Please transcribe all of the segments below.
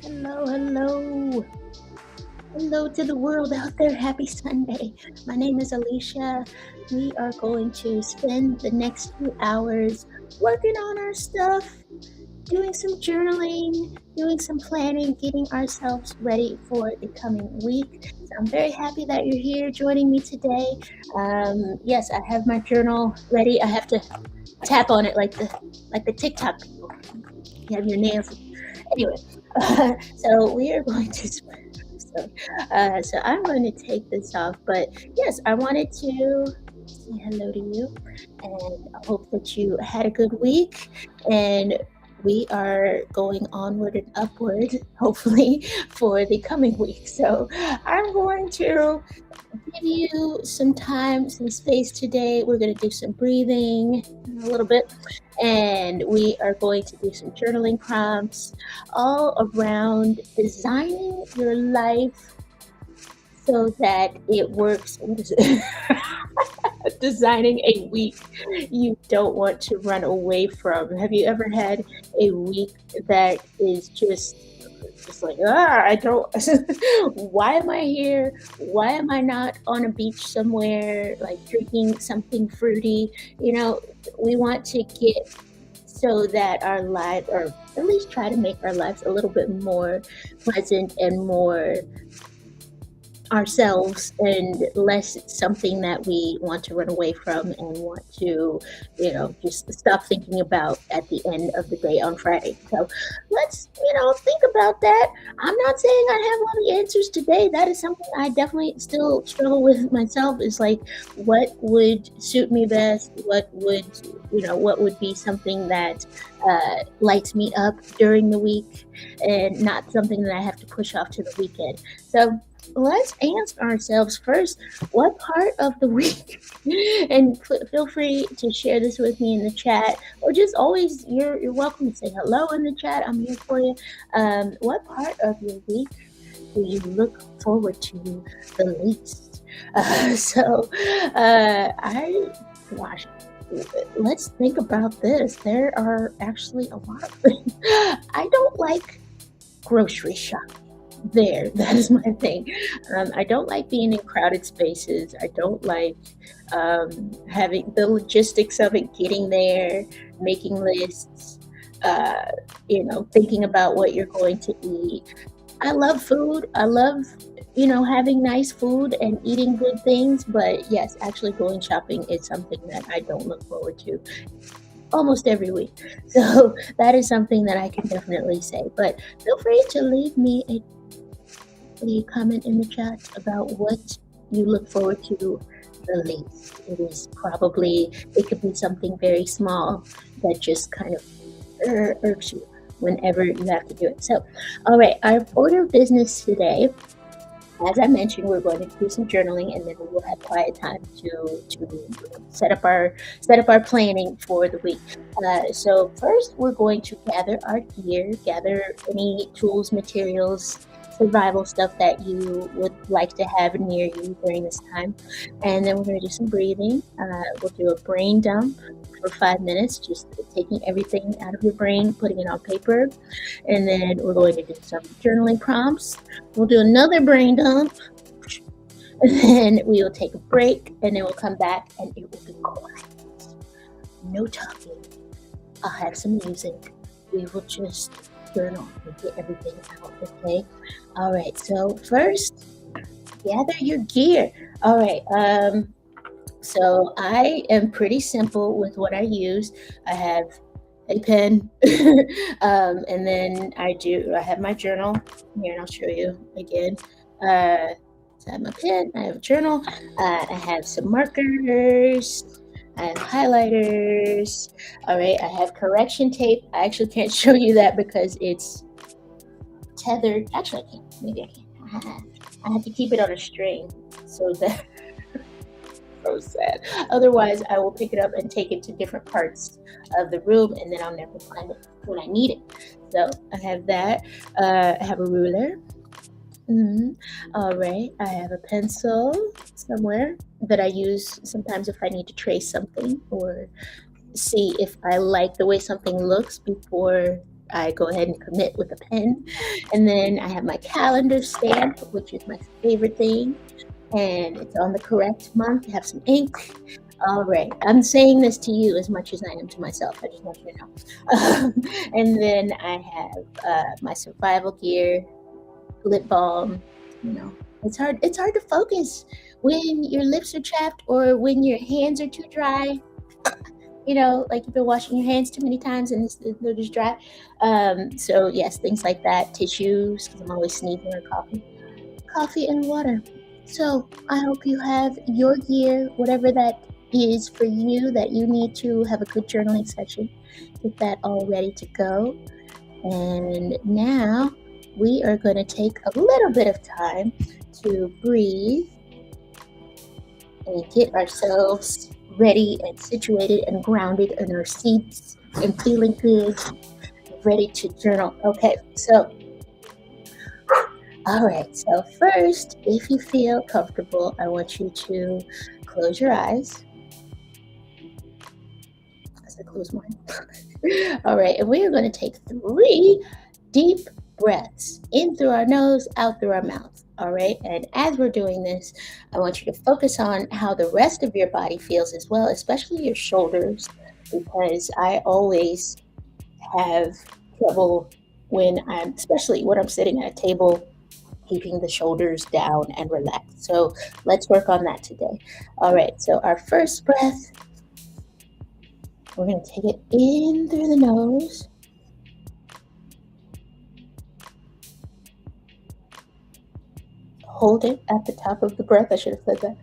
Hello, hello. Hello to the world out there. Happy Sunday. My name is Alicia. We are going to spend the next few hours working on our stuff, doing some journaling, doing some planning, getting ourselves ready for the coming week. So I'm very happy that you're here joining me today. Yes, I have my journal ready. I have to tap on it like the TikTok people. You have your nails. Anyway, so we are going to. So I'm going to take this off. But yes, I wanted to say hello to you, and I hope that you had a good week. And we are going onward and upward, hopefully, for the coming week. So I'm going to give you some time, some space today. We're going to do some breathing a little bit, and we are going to do some journaling prompts all around designing your life so that it works. What is it? Designing a week you don't want to run away from. Have you ever had a week that is just like, I don't, why am I here? Why am I not on a beach somewhere, like drinking something fruity? We want to get so that our lives, or at least try to make our lives a little bit more pleasant and more ourselves, and less something that we want to run away from and want to, just stop thinking about at the end of the day on Friday. So let's, think about that. I'm not saying I have all the answers today. That is something I definitely still struggle with myself, is like, what would suit me best? What would be something that lights me up during the week, and not something that I have to push off to the weekend. So let's ask ourselves first, what part of the week, and feel free to share this with me in the chat, or just always, you're welcome to say hello in the chat. I'm here for you. What part of your week do you look forward to the least? Gosh, let's think about this. There are actually a lot of things. I don't like grocery shopping. That is my thing. I don't like being in crowded spaces. I don't like having the logistics of it, getting there, making lists, thinking about what you're going to eat. I love food. I love, having nice food and eating good things. But yes, actually going shopping is something that I don't look forward to almost every week. So that is something that I can definitely say. But feel free to leave me a comment in the chat about what you look forward to the least. It could be something very small that just kind of irks you whenever you have to do it. So, all right, our order of business today, as I mentioned, we're going to do some journaling, and then we will have quiet time to set up our planning for the week. So first, we're going to gather our gear, gather any tools, materials, survival stuff that you would like to have near you during this time. And then we're going to do some breathing. We'll do a brain dump for 5 minutes, just taking everything out of your brain, putting it on paper. And then we're going to do some journaling prompts. We'll do another brain dump. And then we will take a break, and then we'll come back, and it will be quiet. No talking. I'll have some music. We will just journal and get everything out, okay? All right, so first, gather your gear. All right, so I am pretty simple with what I use. I have a pen, and then I have my journal here, and I'll show you again. So I have my pen, I have a journal, I have some markers, I have highlighters. All right, I have correction tape. I actually can't show you that because it's tethered. Actually, I can't. Maybe I can. I have to keep it on a string so that so sad. Otherwise, I will pick it up and take it to different parts of the room, and then I'll never find it when I need it. So I have that. I have a ruler. All right, I have a pencil somewhere that I use sometimes if I need to trace something or see if I like the way something looks before I go ahead and commit with a pen. And then I have my calendar stamp, which is my favorite thing. And it's on the correct month. I have some ink. All right. I'm saying this to you as much as I am to myself. I just want you to know. And then I have my survival gear, lip balm. You know, it's hard. It's hard to focus when your lips are chapped or when your hands are too dry. Like you've been washing your hands too many times and they're just dry. So yes, things like that. Tissues, because I'm always sneezing or coughing. Coffee and water. So I hope you have your gear, whatever that is for you, that you need to have a good journaling session. Get that all ready to go. And now we are going to take a little bit of time to breathe and get ourselves ready and situated and grounded in our seats and feeling good, ready to journal. Okay, so all right, so first, if you feel comfortable, I want you to close your eyes. As I close mine. All right, and we are going to take 3 deep breaths in through our nose, out through our mouth. All right, and as we're doing this, I want you to focus on how the rest of your body feels as well, especially your shoulders, because I always have trouble especially when I'm sitting at a table, keeping the shoulders down and relaxed. So let's work on that today. All right, so our first breath, we're going to take it in through the nose. Hold it at the top of the breath. I should have said that.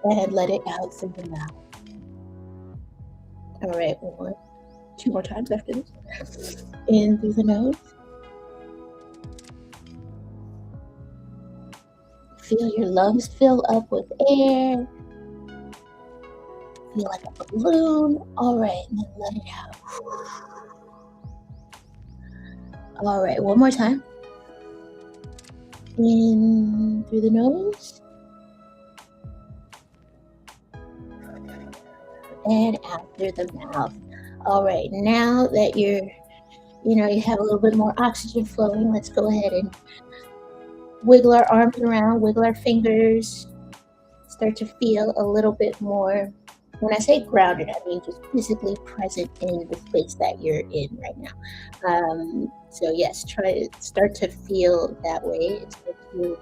And let it out through the mouth. All right, 2 more times after this. In through the nose. Feel your lungs fill up with air. Feel like a balloon. All right, and then let it out. All right, one more time. In through the nose. And out through the mouth. All right, now that you have a little bit more oxygen flowing, let's go ahead and wiggle our arms around, wiggle our fingers, start to feel a little bit more. When I say grounded, I mean just physically present in the space that you're in right now. So yes, try to start to feel that way. Start to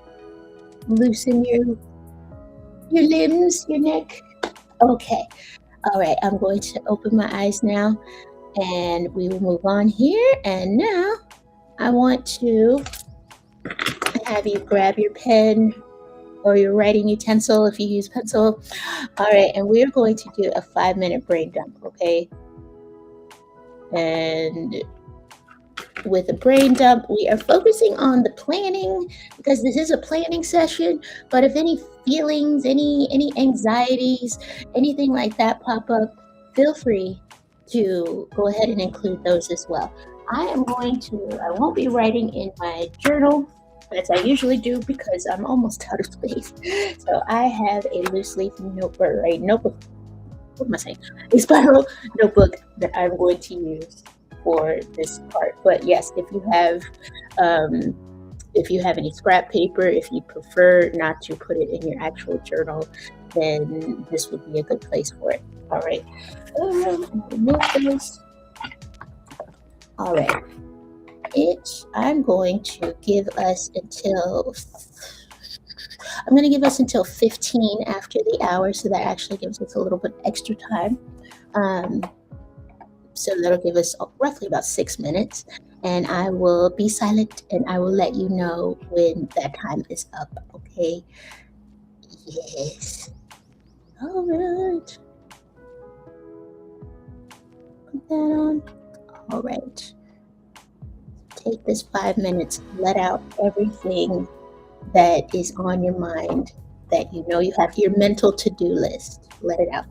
loosen your limbs, your neck. Okay. All right, I'm going to open my eyes now and we will move on here. And now I want to have you grab your pen or your writing utensil if you use pencil. All right, and we're going to do a 5-minute brain dump, okay? And with a brain dump, we are focusing on the planning because this is a planning session. But if any feelings, any anxieties, anything like that pop up, feel free to go ahead and include those as well. I won't be writing in my journal as I usually do because I'm almost out of space. So I have a loose leaf notebook, right? Notebook. What am I saying? A spiral notebook that I'm going to use for this part. But yes, if you have any scrap paper, if you prefer not to put it in your actual journal, then this would be a good place for it. All right. Remove this. All right. I'm going to give us until 15 after the hour, so that actually gives us a little bit extra time. So that'll give us roughly about 6 minutes, and I will be silent and I will let you know when that time is up, okay? Yes. All right. Put that on. All right. Take this 5 minutes, let out everything that is on your mind, that you have your mental to-do list. Let it out.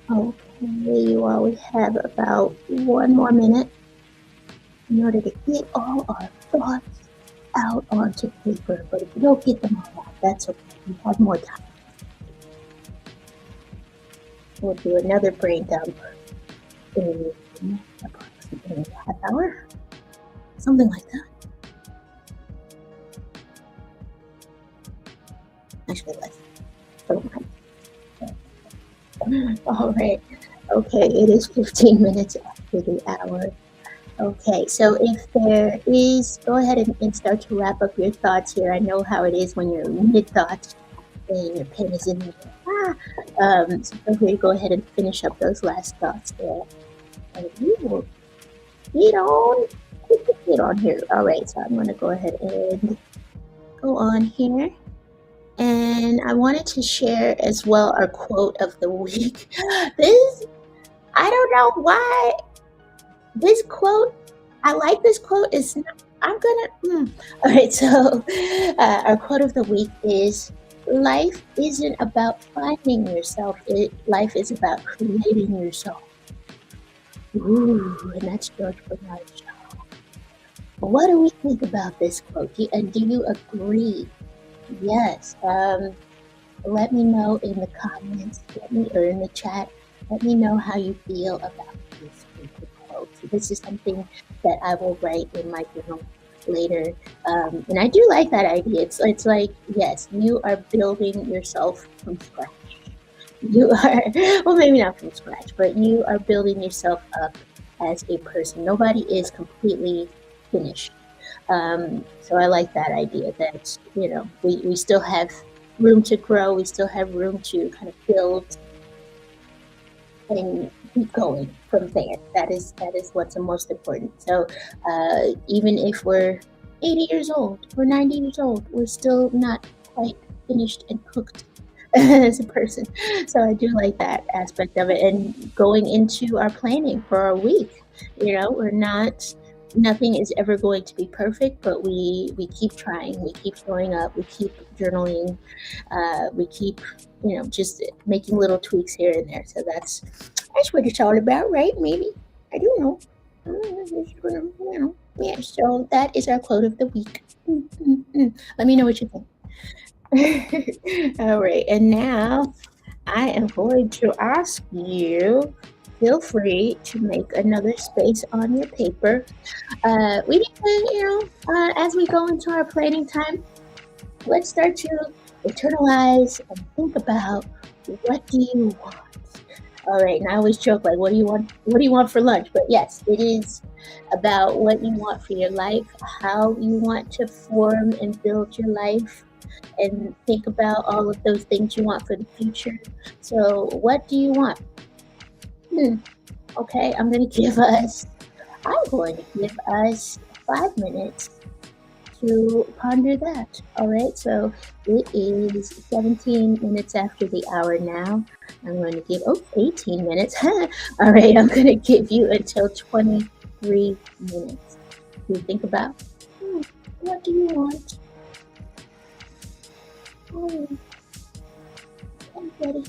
Okay, you always have about 1 more minute in order to get all our thoughts out onto paper. But if you don't get them all out, that's okay. You have more time. We'll do another brain dump in approximately a half hour, something like that. Actually, less. Don't mind. All right. Okay, it is 15 minutes after the hour. Okay, so if there is, go ahead and start to wrap up your thoughts here. I know how it is when you're mid thoughts and your pen is in the air. So feel free to go ahead and finish up those last thoughts there. And we will get on here. All right, so I'm going to go ahead and go on here. And I wanted to share as well our quote of the week. This, I don't know why this quote, I like this quote. It's not, I'm gonna, All right, so our quote of the week is life isn't about finding yourself, life is about creating yourself. Ooh, and that's George Bernard Shaw. What do we think about this quote? And do you agree? Yes. Let me know in the comments, or in the chat. Let me know how you feel about this quote. This is something that I will write in my journal later. And I do like that idea. It's like, yes, you are building yourself from scratch. You are, well, maybe not from scratch, but you are building yourself up as a person. Nobody is completely finished. So I like that idea that, we still have room to grow. We still have room to kind of build and keep going from there. That is what's the most important. So even if we're 80 years old, we're 90 years old, we're still not quite finished and cooked as a person. So I do like that aspect of it. And going into our planning for our week, we're not. Nothing is ever going to be perfect, but we keep trying, we keep showing up, we keep journaling, we keep just making little tweaks here and there. So that's what it's all about, right? Maybe, I don't know. Yeah. So that is our quote of the week. Let me know what you think. All right, and now I am going to ask you. Feel free to make another space on your paper. We need to, as we go into our planning time, let's start to internalize and think about, what do you want? All right, and I always joke like, what do you want? What do you want for lunch? But yes, it is about what you want for your life, how you want to form and build your life, and think about all of those things you want for the future. So, what do you want? Okay, I'm going to give us 5 minutes to ponder that. All right, so it is 17 minutes after the hour now. I'm going to give, 18 minutes. All right, I'm going to give you until 23 minutes to think about, what do you want? Oh, I'm ready.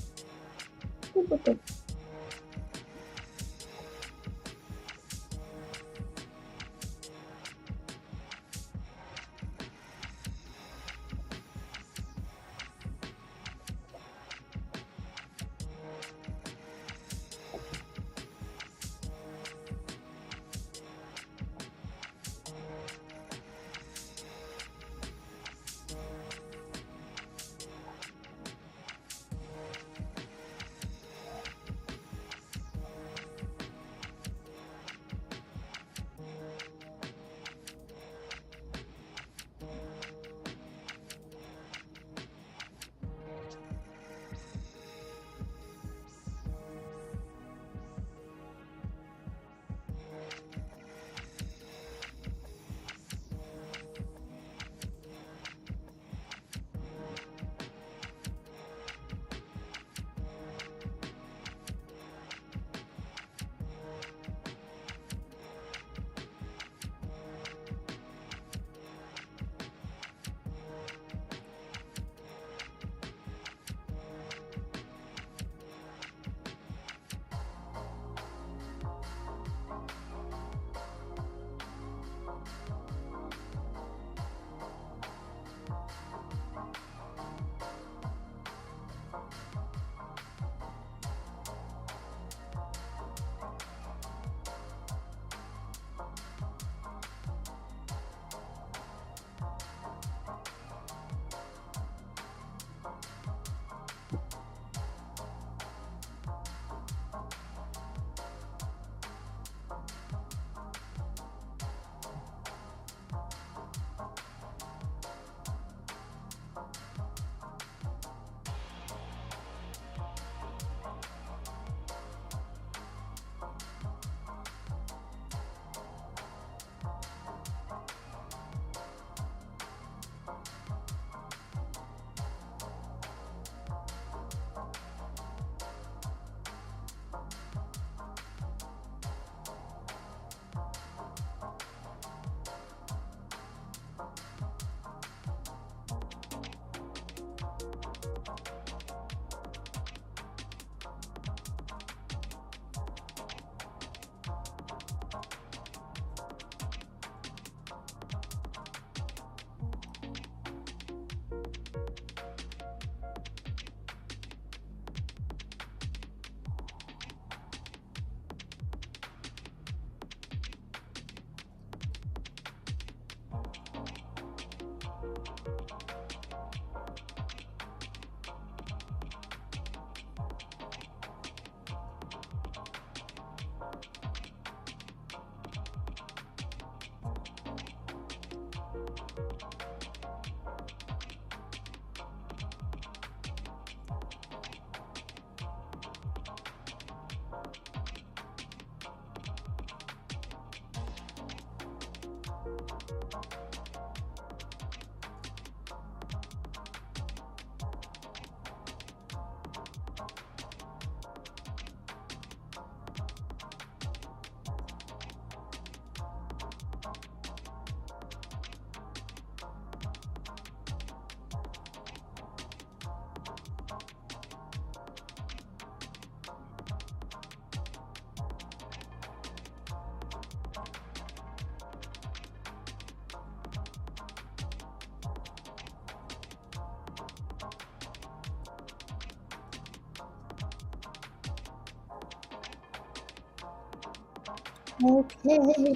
Okay.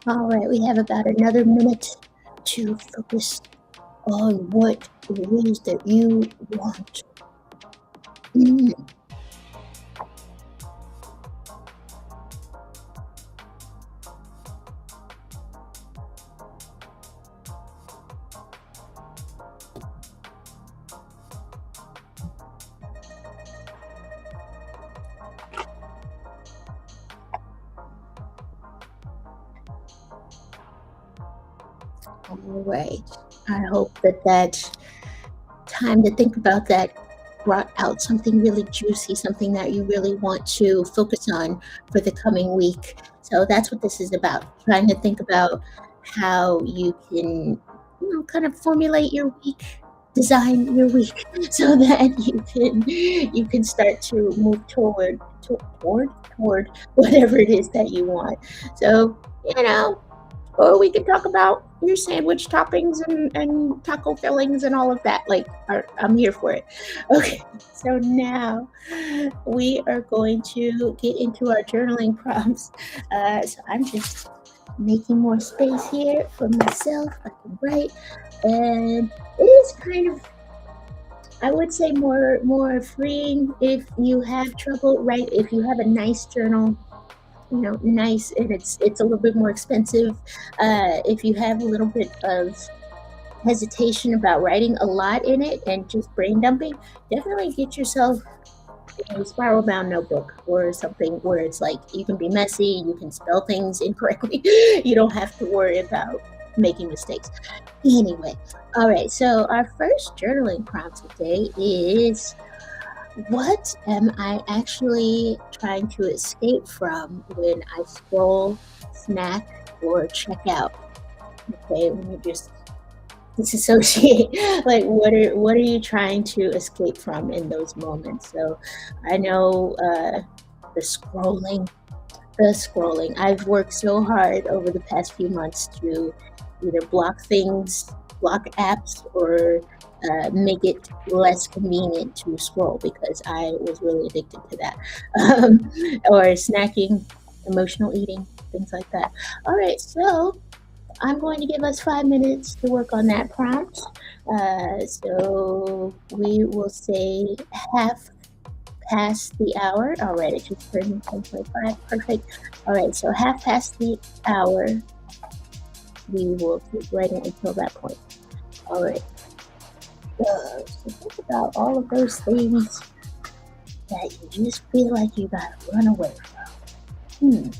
All right, we have about another minute to focus on what it is that you want. Mm, all right. I hope that time to think about that brought out something really juicy, something that you really want to focus on for the coming week. So that's what this is about, trying to think about how you can, kind of formulate your week, design your week so that you can start to move toward whatever it is that you want. So, you know, or we could talk about your sandwich toppings and taco fillings and all of that. Like, I'm here for it. Okay, so now we are going to get into our journaling prompts. So I'm just making more space here for myself. I can write, and it is kind of, I would say, more freeing if you have trouble. Right, if you have a nice journal, nice, and it's a little bit more expensive. If you have a little bit of hesitation about writing a lot in it and just brain dumping, definitely get yourself a spiral bound notebook or something where it's like you can be messy, you can spell things incorrectly, you don't have to worry about making mistakes. Anyway, all right, so our first journaling prompt today is, what am I actually trying to escape from when I scroll, snack, or check out? Okay, when you just disassociate, like what are you trying to escape from in those moments? So I know the scrolling, I've worked so hard over the past few months to either block things, block apps, or make it less convenient to scroll because I was really addicted to that. Um, or snacking, emotional eating, things like that. All right, so I'm going to give us 5 minutes to work on that prompt. So we will say half past the hour. All right, it just turned 10:25. Perfect. All right, so half past the hour, we will keep writing until that point. All right. So think about all of those things that you just feel like you gotta run away from.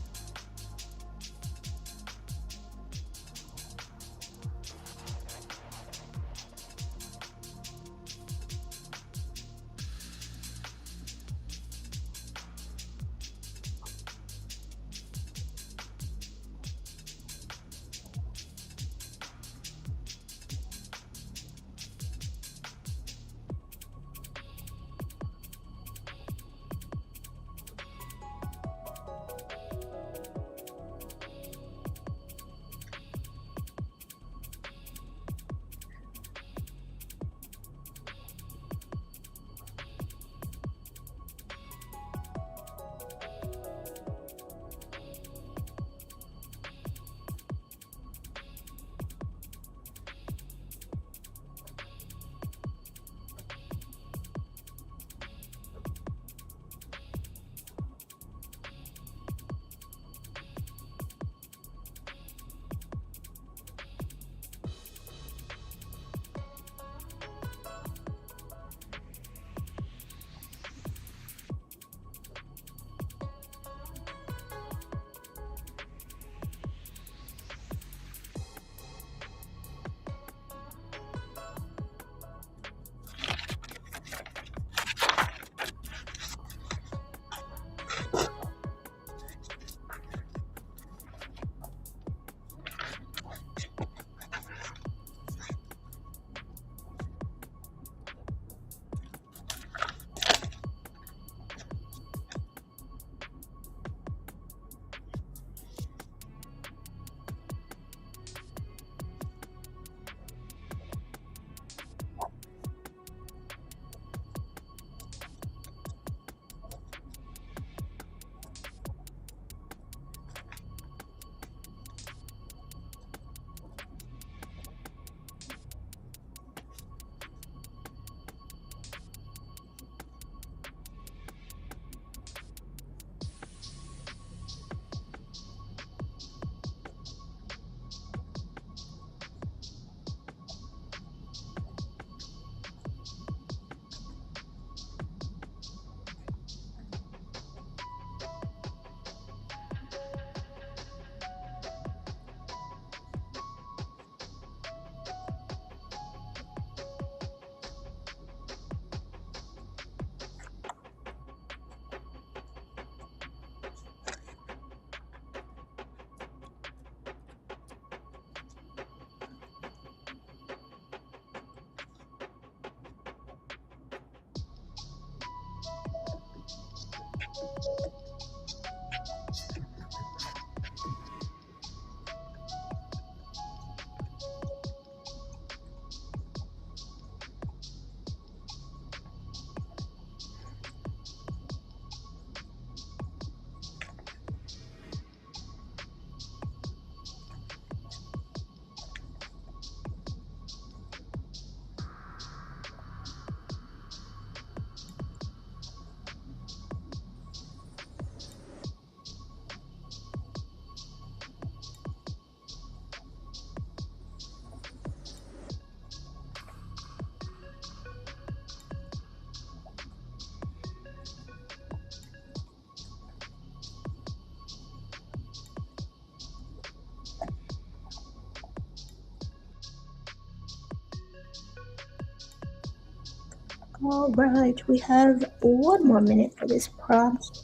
All right, we have one more minute for this prompt.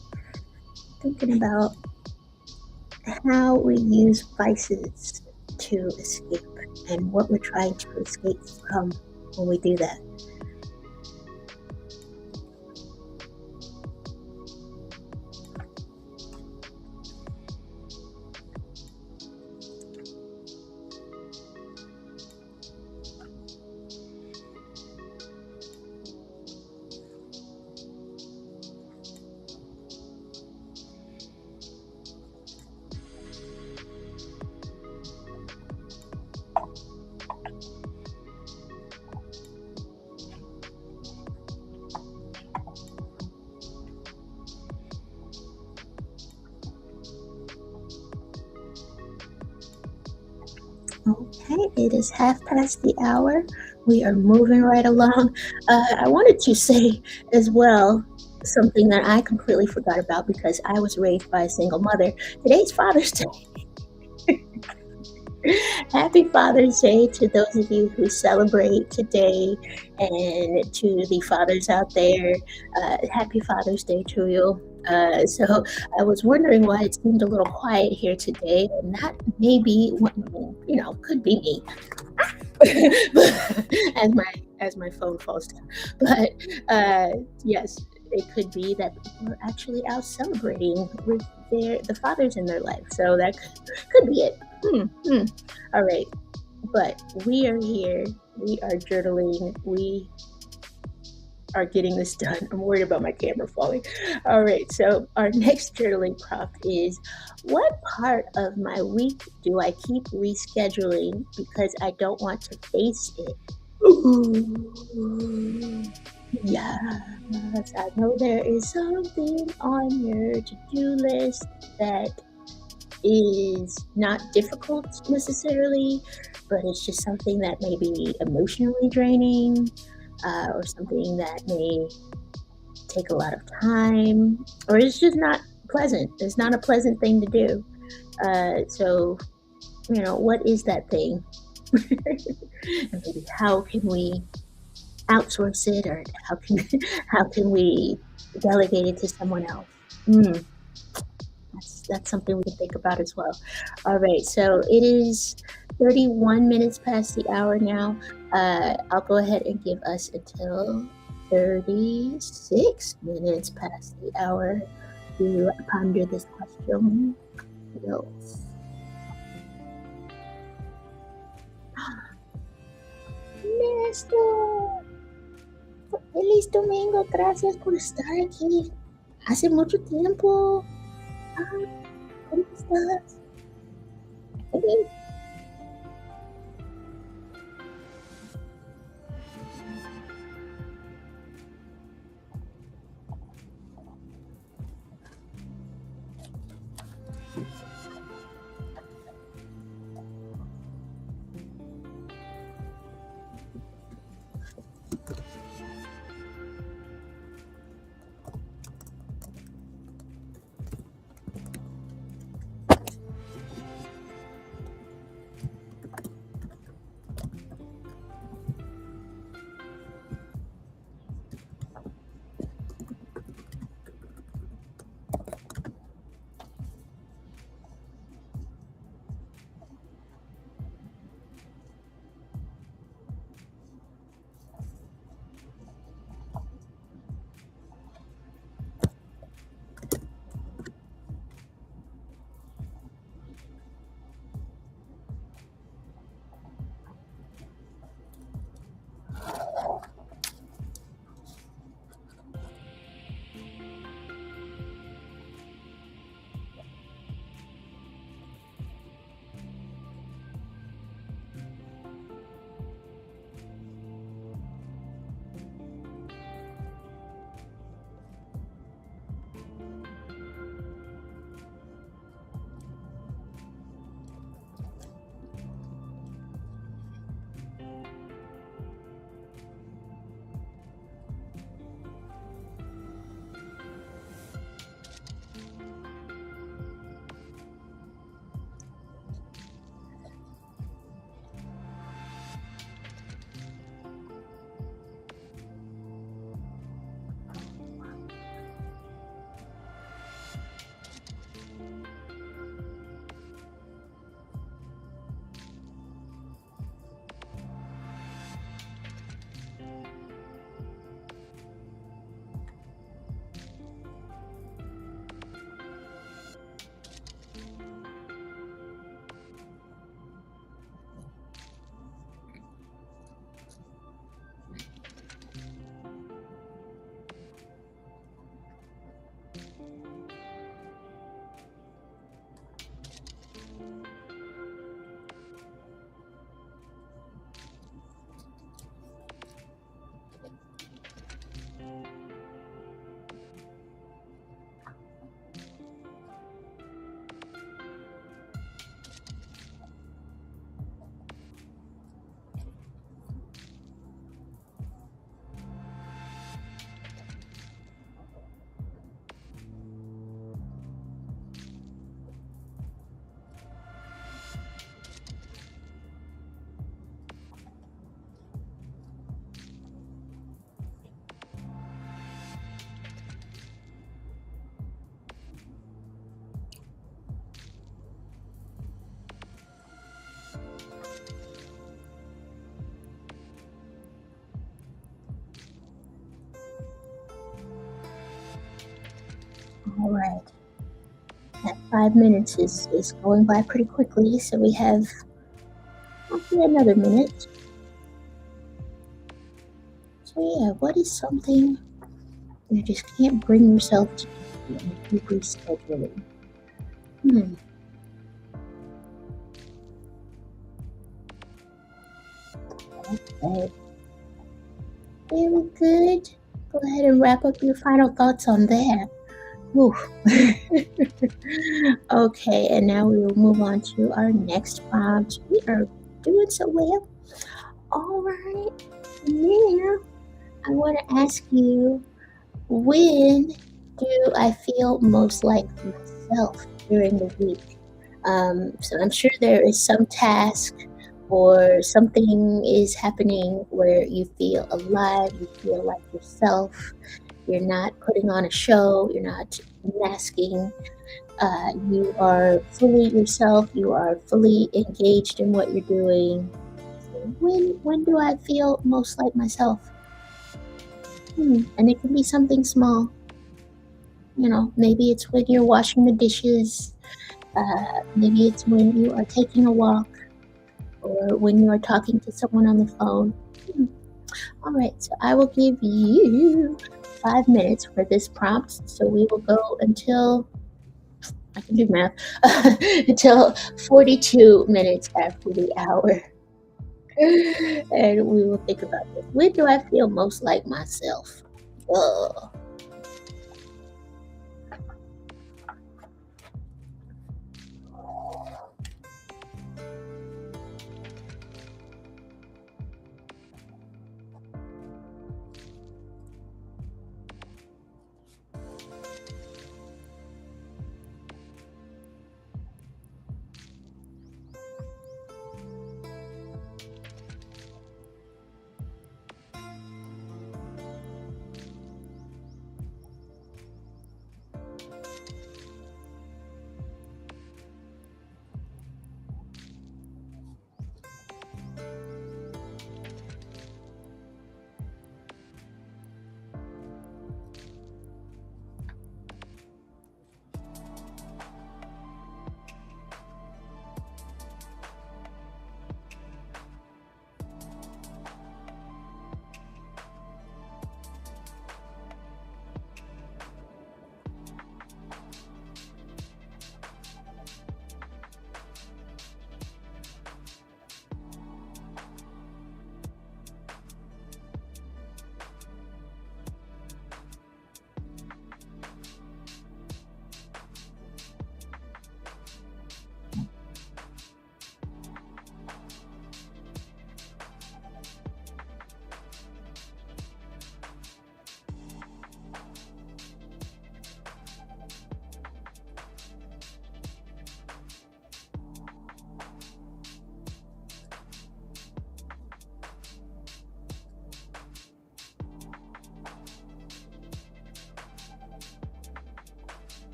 Thinking about how we use vices to escape and what we're trying to escape from when we do that. Okay, it is half past the hour. We are moving right along. I wanted to say as well something that I completely forgot about because I was raised by a single mother. Today's Father's Day. Happy Father's Day to those of you who celebrate today, and to the fathers out there. Happy Father's Day to you. So I was wondering why it seemed a little quiet here today, and that may be what could be me. as my phone falls down. But yes, it could be that people are actually out celebrating with the fathers in their life. So that could be it. All right, but we are here. We are journaling. We are getting this done. I'm worried about my camera falling. All right, so our next journaling prompt is, what part of my week do I keep rescheduling because I don't want to face it? Ooh. Yes, I know there is something on your to-do list that is not difficult necessarily, but it's just something that may be emotionally draining, or something that may take a lot of time, or it's just not pleasant. It's not a pleasant thing to do. So, what is that thing? And maybe how can we outsource it, or how can we delegate it to someone else? Mm, that's something we can think about as well. All right, so it is 31 minutes past the hour now. I'll go ahead and give us until 36 minutes past the hour to ponder this question. Yes. Néstor, feliz domingo, gracias por estar aquí. Hace mucho tiempo. Ah, ¿cómo estás? Okay. All right. That 5 minutes is going by pretty quickly, so we have hopefully another minute. So yeah, what is something you just can't bring yourself to do and keep rescheduling? Hmm. Okay. Very good. Go ahead and wrap up your final thoughts on that. Whew. Okay, and now we will move on to our next prompt. We are doing so well. All right. Now, I want to ask you, when do I feel most like myself during the week? So I'm sure there is some task or something is happening where you feel alive, you feel like yourself, you're not putting on a show, you're not masking, you are fully yourself, you are fully engaged in what you're doing. So when do I feel most like myself? And it can be something small. Maybe it's when you're washing the dishes, maybe it's when you are taking a walk, or when you are talking to someone on the phone. Hmm. All right, so I will give you 5 minutes for this prompt. So we will go until I can do math until 42 minutes after the hour. And we will think about this. When do I feel most like myself? Oh,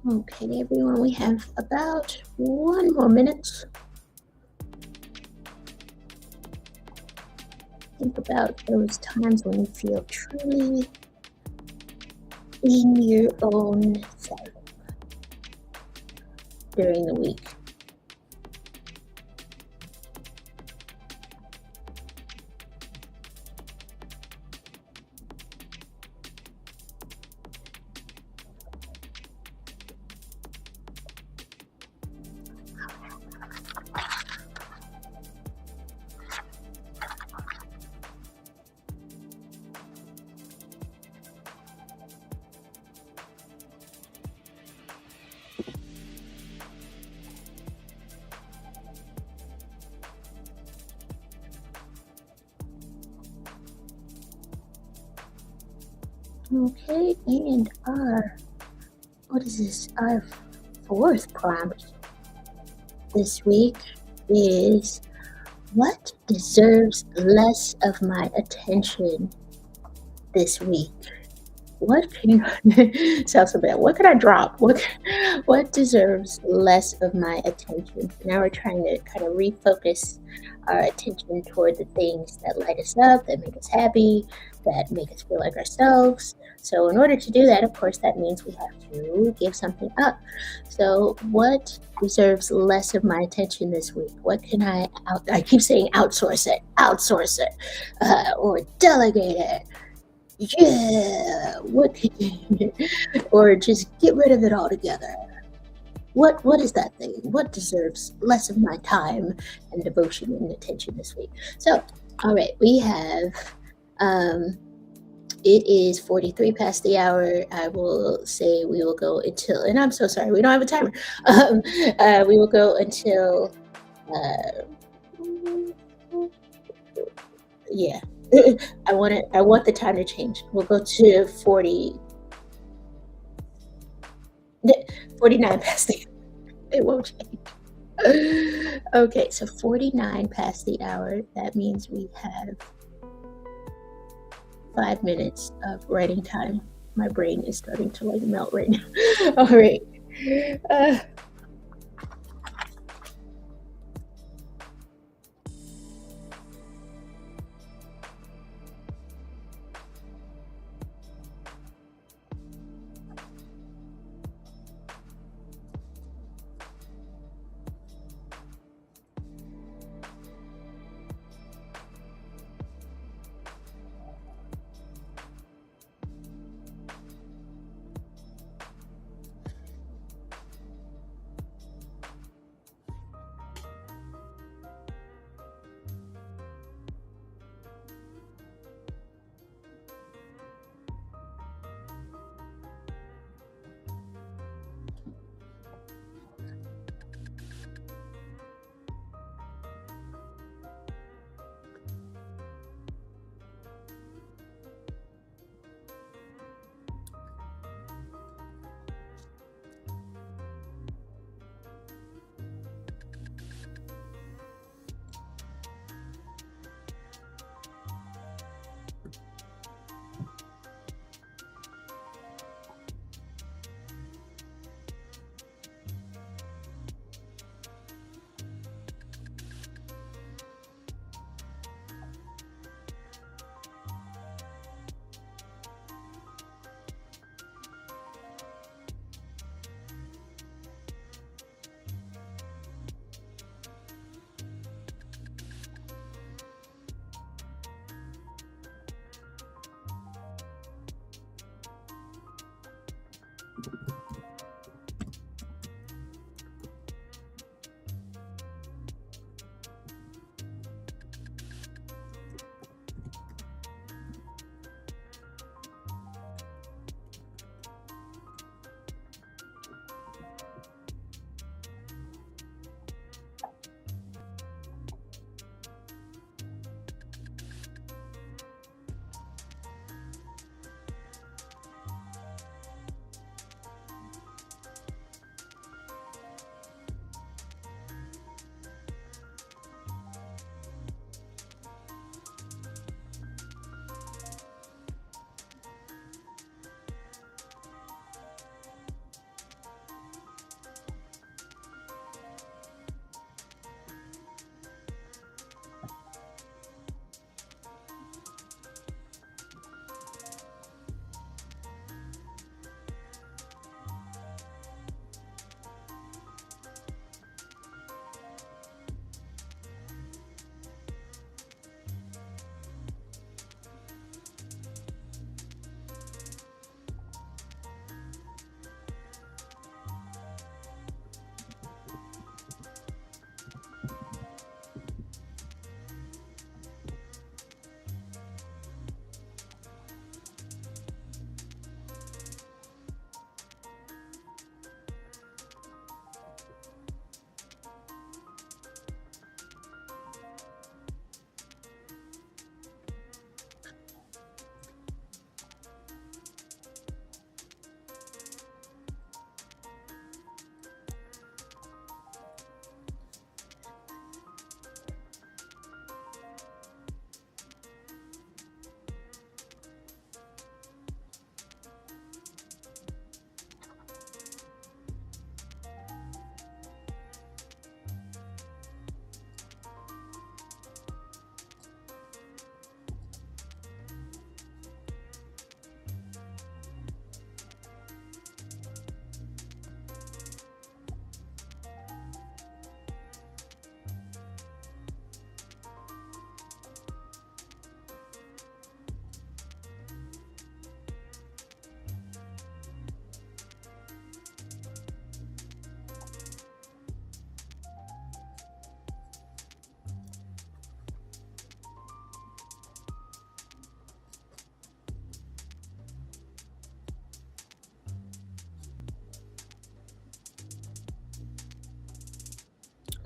Okay, everyone, we have about 1 more minute. Think about those times when you feel truly in your own self during the week. Okay, and what is this? Our fourth prompt this week is what deserves less of my attention this week? What can sounds so bad. What could I drop? What deserves less of my attention? Now we're trying to kind of refocus our attention toward the things that light us up, that make us happy, that make us feel like ourselves. So in order to do that, of course, that means we have to give something up. So what deserves less of my attention this week? What can I keep saying outsource it, or delegate it. Yeah, what or just get rid of it altogether. What is that thing? What deserves less of my time and devotion and attention this week? So, all right, we have it is 43 past the hour. I will say we will go until, and I'm so sorry, we don't have a timer. We will go until uh yeah. I want the time to change. We'll go to 49 past the it won't change. Okay, so 49 past the hour. That means we have 5 minutes of writing time. My brain is starting to like melt right now. All right. Uh,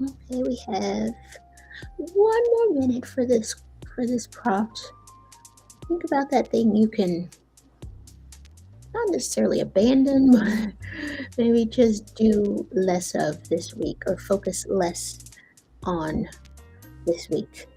Okay, we have one more minute for this prompt. Think about that thing you can not necessarily abandon, but maybe just do less of this week or focus less on this week.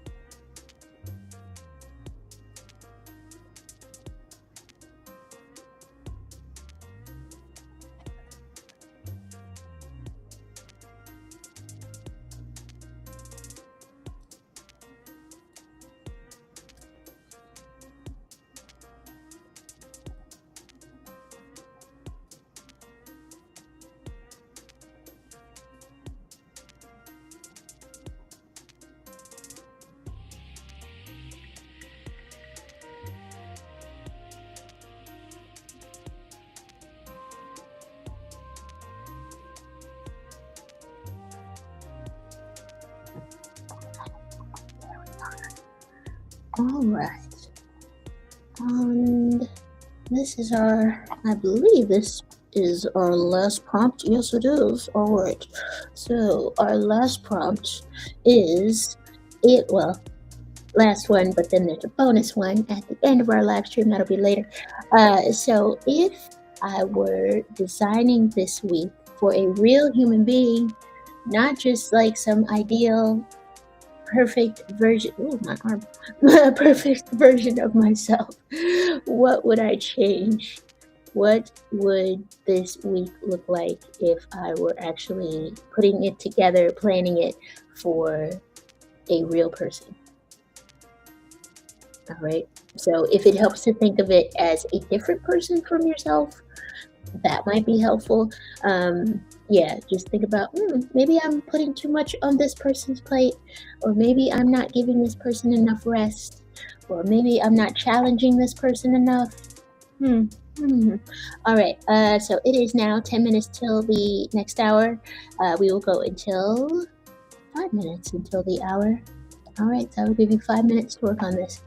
All right. And this is I believe this is our last prompt. Yes, it is. All right. So, our last prompt is well, last one, but then there's a bonus one at the end of our live stream. That'll be later. So, if I were designing this week for a real human being, not just like some ideal perfect version, ooh, my arm, perfect version of myself, what would I change? What would this week look like if I were actually putting it together, planning it for a real person? All right. So if it helps to think of it as a different person from yourself, that might be helpful. Yeah, just think about maybe I'm putting too much on this person's plate, or maybe I'm not giving this person enough rest, or maybe I'm not challenging this person enough. Hmm. Hmm. All right. So it is now 10 minutes till the next hour. We will go until 5 minutes until the hour. All right. So I will give you 5 minutes to work on this.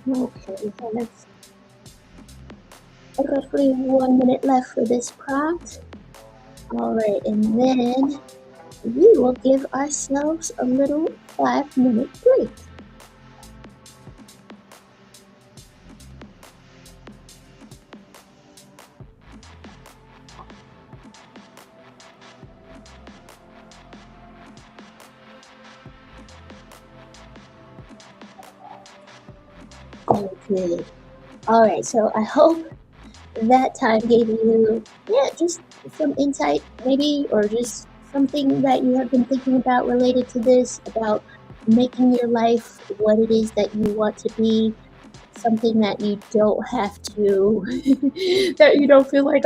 Okay, so that's roughly 1 minute left for this prompt. All right, and then we will give ourselves a little 5 minute break. Okay. All right, so I hope that time gave you, yeah, just some insight, maybe, or just something that you have been thinking about related to this, about making your life what it is that you want to be, something that you don't have to, that you don't feel like,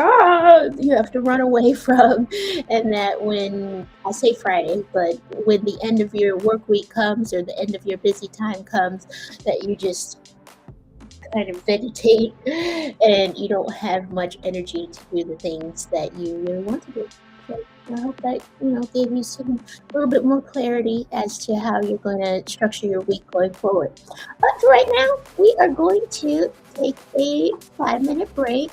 you have to run away from. And that when I say Friday, but when the end of your work week comes or the end of your busy time comes, that you just kind of vegetate and you don't have much energy to do the things that you really want to do. So I hope that, gave you some a little bit more clarity as to how you're going to structure your week going forward. But for right now, we are going to take a 5 minute break.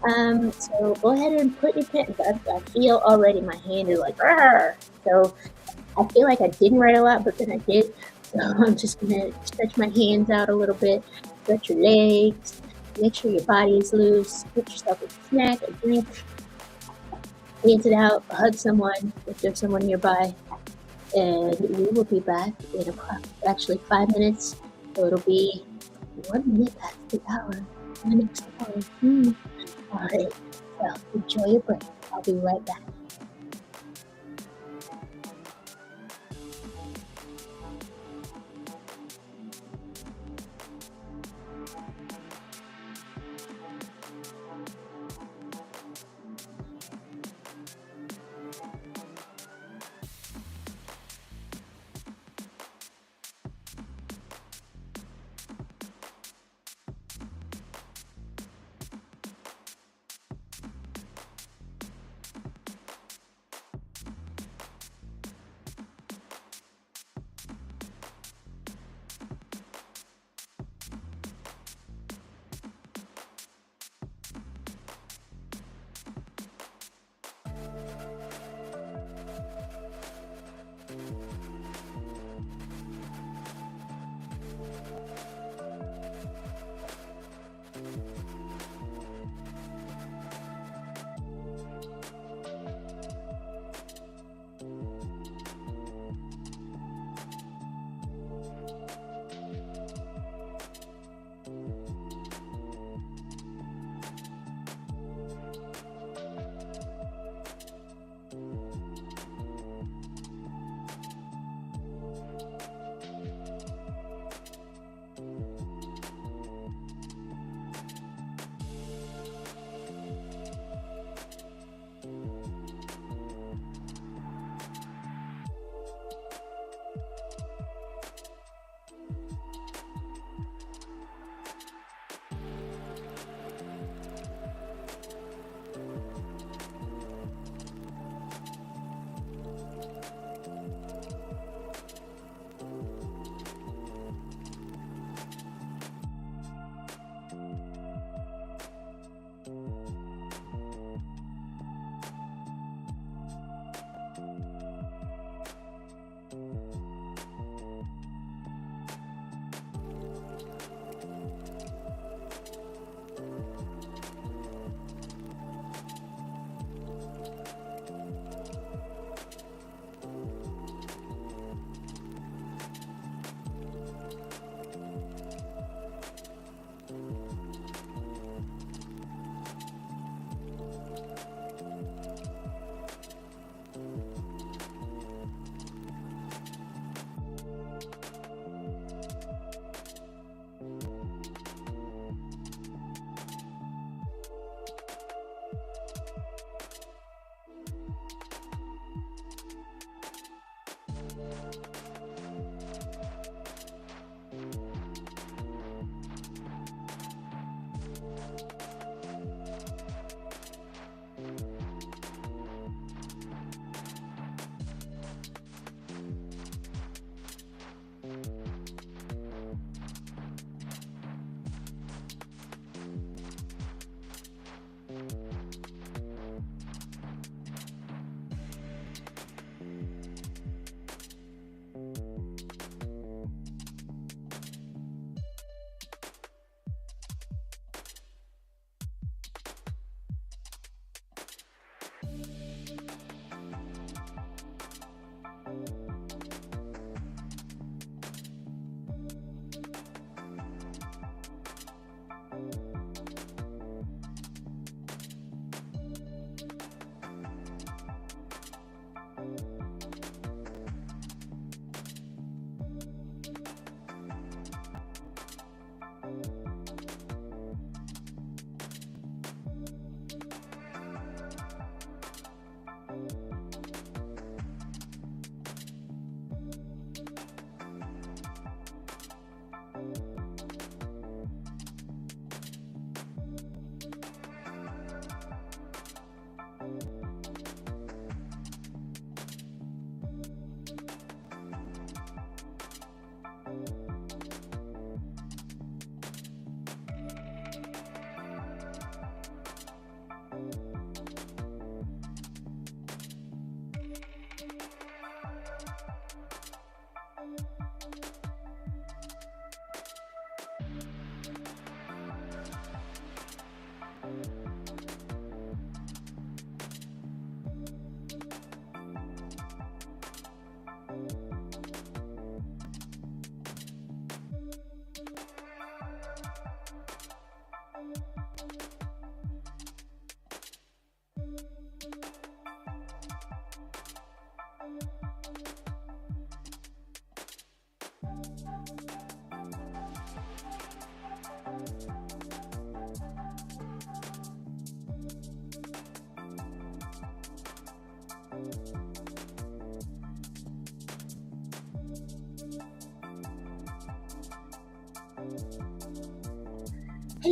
So go ahead and put your pen. I feel already my hand is like, "Arr!" So I feel like I didn't write a lot, but then I did. So I'm just gonna stretch my hands out a little bit, stretch your legs, make sure your body is loose, get yourself a snack, a drink, dance it out, hug someone if there's someone nearby, and we will be back in actually 5 minutes. So it'll be 1 minute past the hour. The next hour. All right. So enjoy your break. I'll be right back.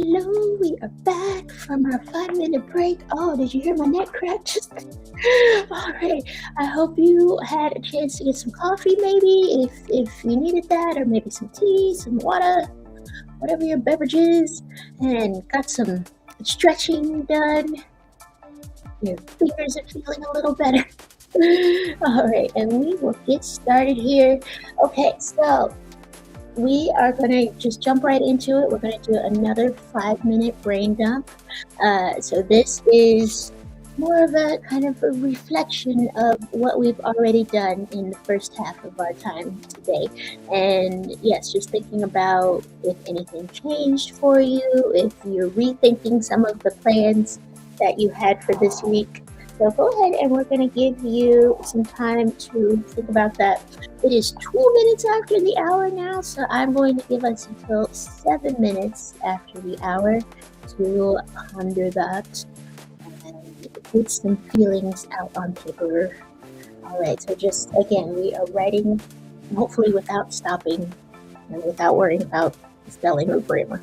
Hello, we are back from our 5 minute break. Oh, did you hear my neck crack? All right. I hope you had a chance to get some coffee, maybe, if you needed that, or maybe some tea, some water, whatever your beverage is, and got some stretching done. Your fingers are feeling a little better. All right, and we will get started here. Okay, so we are going to just jump right into it. We're going to do another 5 minute brain dump. So this is more of a kind of a reflection of what we've already done in the first half of our time today. And yes, just thinking about if anything changed for you, if you're rethinking some of the plans that you had for this week. So go ahead and we're going to give you some time to think about that. It is 2 minutes after the hour now, so I'm going to give us until 7 minutes after the hour to ponder that and put some feelings out on paper. All right, so just again, we are writing hopefully without stopping and without worrying about spelling or grammar.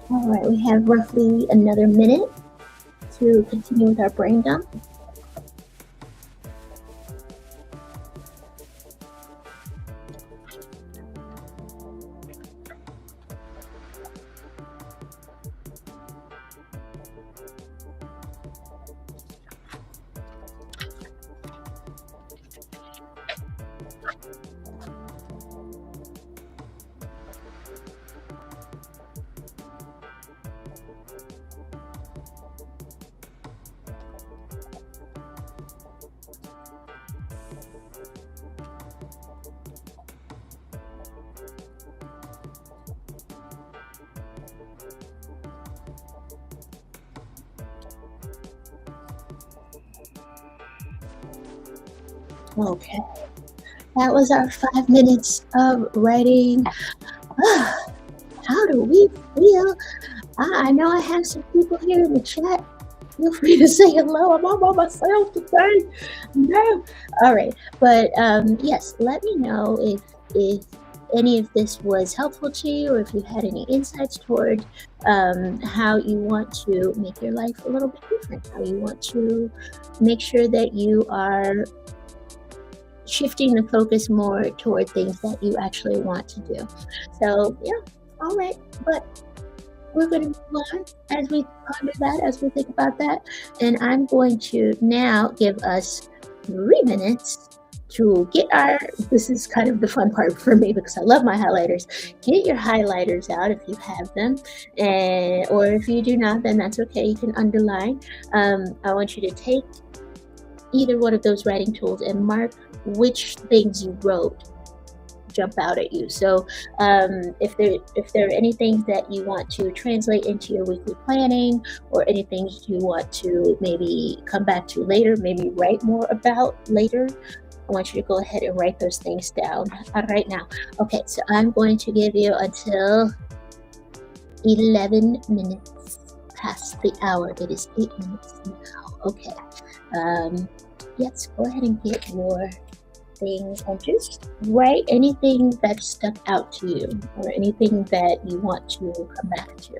All right, we have roughly another minute to continue with our brain dump. Okay. That was our 5 minutes of writing. How do we feel? I know I have some people here in the chat. Feel free to say hello. I'm all by myself today. No. All right. But yes, let me know if any of this was helpful to you, or if you had any insights toward how you want to make your life a little bit different, how you want to make sure that you are shifting the focus more toward things that you actually want to do. So, yeah, all right. But we're going to move on as we ponder that, as we think about that. And I'm going to now give us 3 minutes to get our, this is kind of the fun part for me because I love my highlighters. Get your highlighters out if you have them. Or if you do not, then that's okay. You can underline. I want you to take either one of those writing tools and mark which things you wrote jump out at you. So if there are any things that you want to translate into your weekly planning, or any things you want to maybe come back to later, maybe write more about later, I want you to go ahead and write those things down right now. Okay, so I'm going to give you until 11 minutes past the hour. It is 8 minutes now. Okay. Yes, go ahead and get your things and just write anything that stuck out to you, or anything that you want to come back to.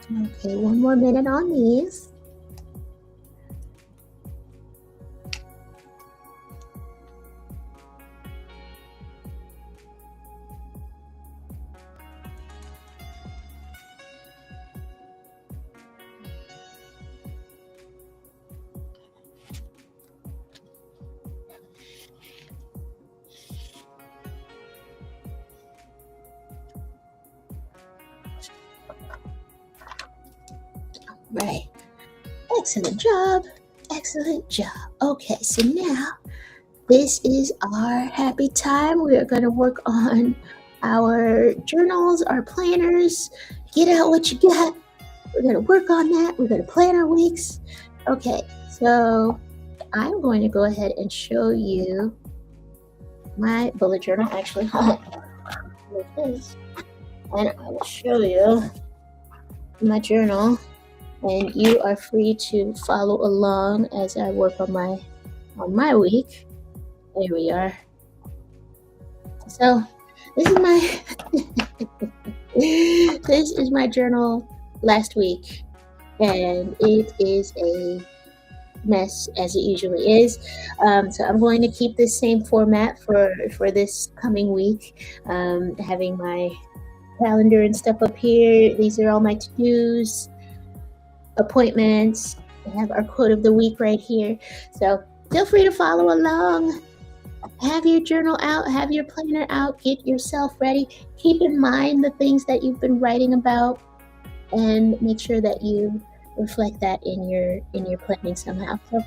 Okay, 1 more minute on these. Right. Excellent job. Excellent job. Okay, so now this is our happy time. We are going to work on our journals, our planners. Get out what you got. We're going to work on that. We're going to plan our weeks. Okay, so I'm going to go ahead and show you my bullet journal. Actually, hold on. With this, and I will show you my journal, and you are free to follow along as I work on my week. There we are. So this is my this is my journal last week, and it is a mess as it usually is. So I'm going to keep this same format for this coming week, having my calendar and stuff up here. These are all my to-dos, appointments. We have our quote of the week right here. So feel free to follow along. Have your journal out, have your planner out, get yourself ready. Keep in mind the things that you've been writing about and make sure that you reflect that in your planning somehow. So,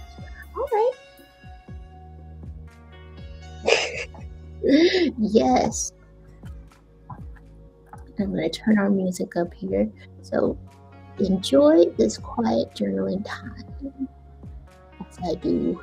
all right. Yes. I'm going to turn our music up here. So enjoy this quiet journaling time as I do.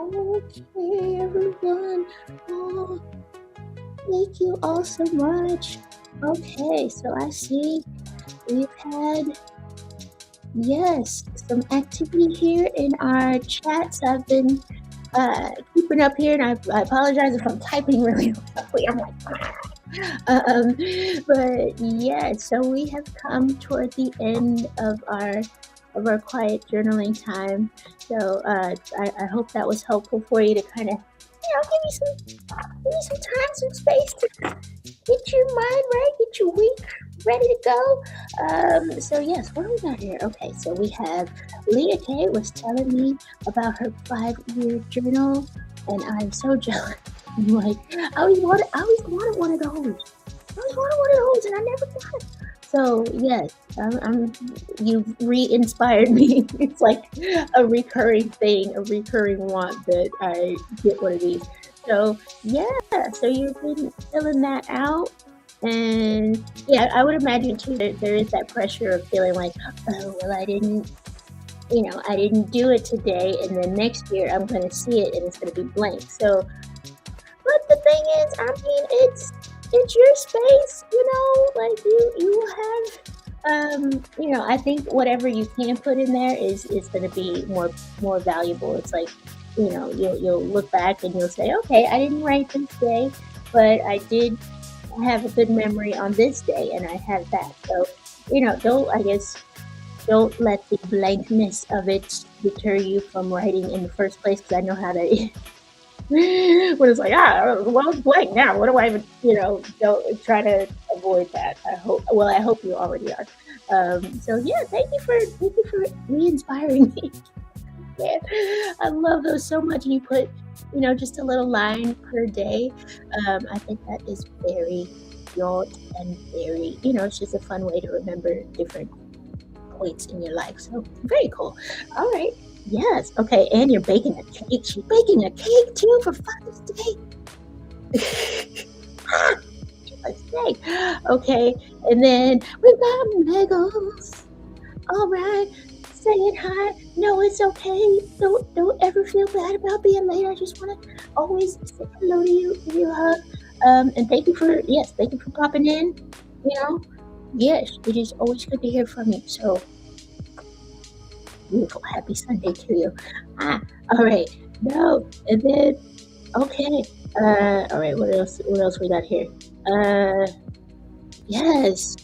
Okay, everyone. Oh, thank you all so much. Okay, so I see we've had, yes, some activity here in our chats. I've been keeping up here, and I apologize if I'm typing really quickly. I'm like, um, but yeah, so we have come toward the end of our quiet journaling time. So I hope that was helpful for you to kind of, give you some time, some space to get your mind right, get your week ready to go. So yes, what do we got here? Okay, so we have Leah K was telling me about her 5 year journal, and I'm so jealous. I'm like, I always wanted one of those. I always wanted one of those, and I never got it. So yes, you've re-inspired me. It's like a recurring thing, a recurring want that I get one of these. So yeah, so you've been filling that out, and yeah, I would imagine too that there is that pressure of feeling like, oh well, I didn't do it today, and then next year I'm going to see it and it's going to be blank. So but the thing is, I mean, it's your space, like you have, I think whatever you can put in there is going to be more valuable. It's like, you'll look back and you'll say, okay, I didn't write this day, but I did have a good memory on this day, and I have that. So, don't let the blankness of it deter you from writing in the first place, because I know how that is. When it's like, well, it's blank now. What do I even, don't try to avoid that. I hope you already are. So yeah, thank you for re-inspiring me. Man, I love those so much. And you put, just a little line per day. I think that is very short and very, it's just a fun way to remember different points in your life. So very cool. All right. Yes. Okay. And you're baking a cake. She's baking a cake too for Father's Day. Father's Day. Okay. And then we've got Megals. All right. Saying hi. No, it's okay. Don't ever feel bad about being late. I just want to always say hello to you, give you a hug. And thank you for popping in. Yes, it is always good to hear from you. So beautiful. Happy Sunday to you. All right. No, and then okay. All right. What else? What else we got here? Yes.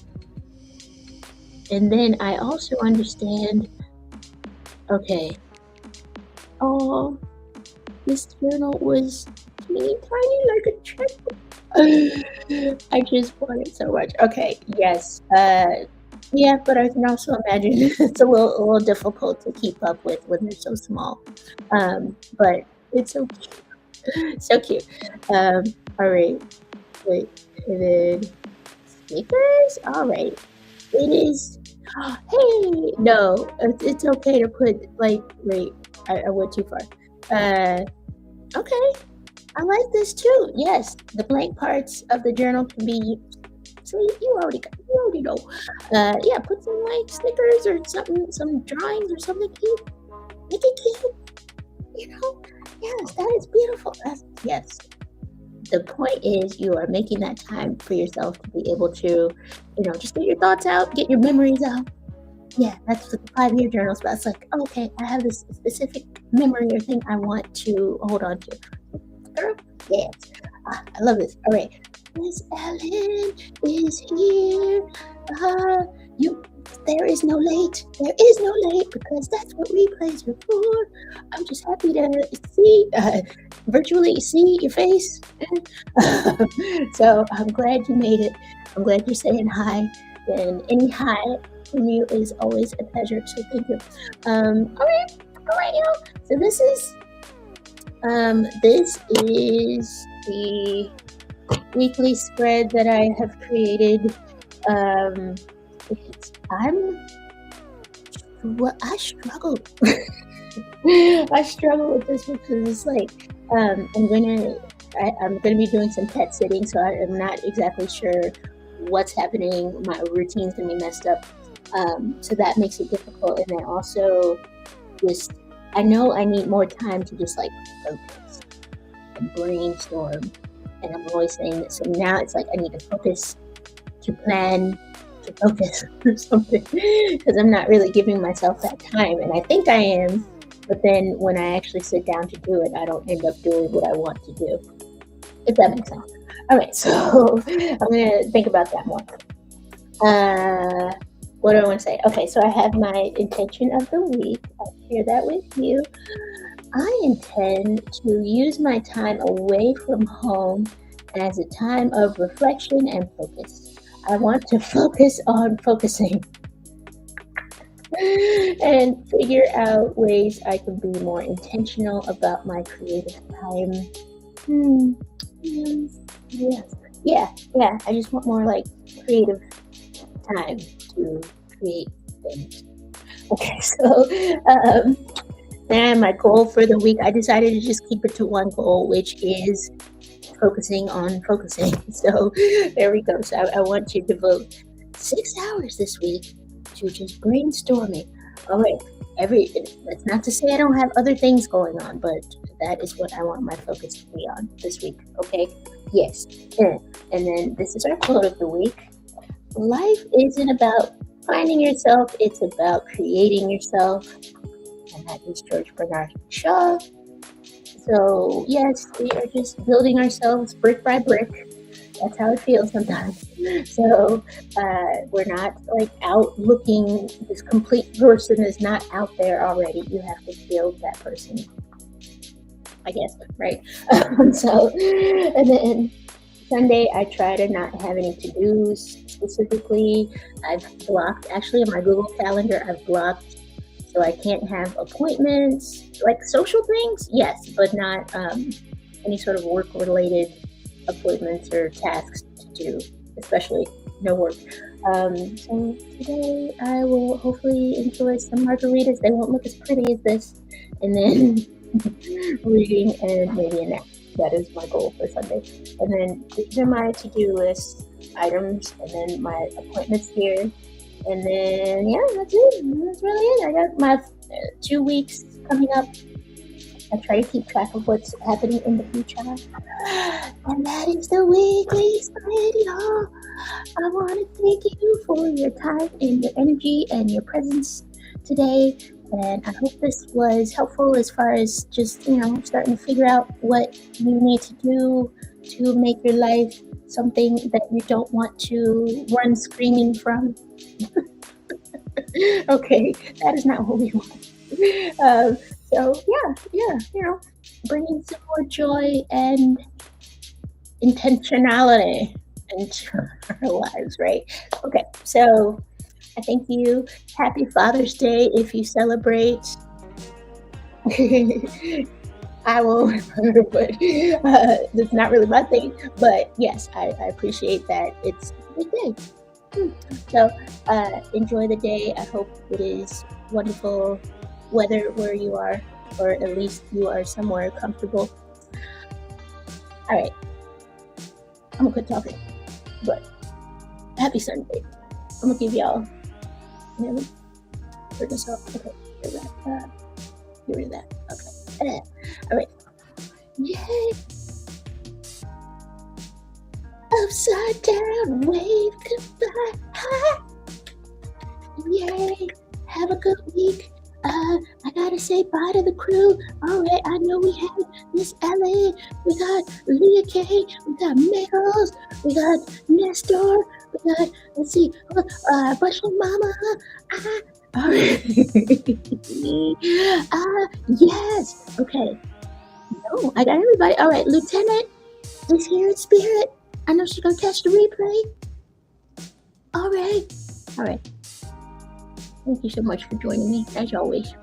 And then I also understand. Okay. Oh, this journal was teeny tiny like a checkbook. I just want it so much. Okay. Yes. Yeah, but I can also imagine it's a little difficult to keep up with when they're so small. But it's so cute. So cute. All right. Wait, and then stickers? All right. It is. Hey, no, it's okay to put, like, wait, I went too far. Okay. I like this too. Yes, the blank parts of the journal can be. So you already know. Yeah, put some like stickers or something, some drawings or something cute. Make it cute. Yes, that is beautiful. Yes. The point is, you are making that time for yourself to be able to, just get your thoughts out, get your memories out. Yeah, that's what the 5 year journal is about. It's like, okay, I have this specific memory or thing I want to hold on to. Girl, yes. I love this. All right. Miss Ellen is here. There is no late. There is no late, because that's what replays are for. I'm just happy to virtually see your face. So I'm glad you made it. I'm glad you're saying hi. And any hi from you is always a pleasure. So thank you. All right, y'all. So this is the weekly spread that I have created. I struggled. I struggle with this because it's like I'm gonna be doing some pet sitting, so I'm not exactly sure what's happening. My routine's gonna be messed up, so that makes it difficult. And then also just I know I need more time to just like focus and brainstorm. And I'm always saying that. So now it's like I need to focus, to plan, to focus or something, because I'm not really giving myself that time. And I think I am, but then when I actually sit down to do it, I don't end up doing what I want to do, if that makes sense. All right, so I'm going to think about that more. What do I want to say? Okay, so I have my intention of the week. I'll share that with you. I intend to use my time away from home as a time of reflection and focus. I want to focus on focusing and figure out ways I can be more intentional about my creative time. Yes, yes, yeah. I just want more like creative time to create things. Okay, so and my goal for the week, I decided to just keep it to one goal, which is focusing on focusing. So there we go. So I want to devote 6 hours this week to just brainstorming. All right, that's not to say I don't have other things going on, but that is what I want my focus to be on this week. Okay, yes. And then this is our quote of the week. Life isn't about finding yourself, it's about creating yourself. And that is George Bernard Shaw. So yes, we are just building ourselves brick by brick. That's how it feels sometimes. So we're not like out looking, this complete person is not out there already. You have to build that person, I guess, right? So, and then Sunday, I try to not have any to-dos specifically. I've blocked, actually in my Google Calendar, I've blocked so I can't have appointments, like social things, yes, but not any sort of work-related appointments or tasks to do, especially no work. So today I will hopefully enjoy some margaritas. They won't look as pretty as this. And then reading and maybe a nap. That is my goal for Sunday. And then these are my to-do list items, and then my appointments here. And then, yeah, that's it. That's really it. I got my 2 weeks coming up. I try to keep track of what's happening in the future. And that is the weekly spread, y'all. I want to thank you for your time and your energy and your presence today. And I hope this was helpful as far as just, starting to figure out what you need to do to make your life something that you don't want to run screaming from. Okay, that is not what we want. So yeah, bringing some more joy and intentionality into our lives, right? Okay, so I thank you. Happy Father's Day if you celebrate. I will, but it's not really my thing. But yes, I appreciate that it's a big day. So enjoy the day. I hope it is wonderful weather where you are, or at least you are somewhere comfortable. All right, I'm gonna quit talking, but happy Sunday. I'm gonna give y'all. Turn this off. Okay, get rid of that. Okay. All right. Yay! Upside down, wave goodbye. Hi. Yay! Have a good week. I gotta say bye to the crew. All right, I know we have Miss Ellie, we got Leah K, we got Megals, we got Nestor, we got, let's see, Bushel Mama. All right. Yes. Okay. No, I got everybody. All right, Lieutenant is here in spirit. I know she's gonna catch the replay. All right. Thank you so much for joining me, as always.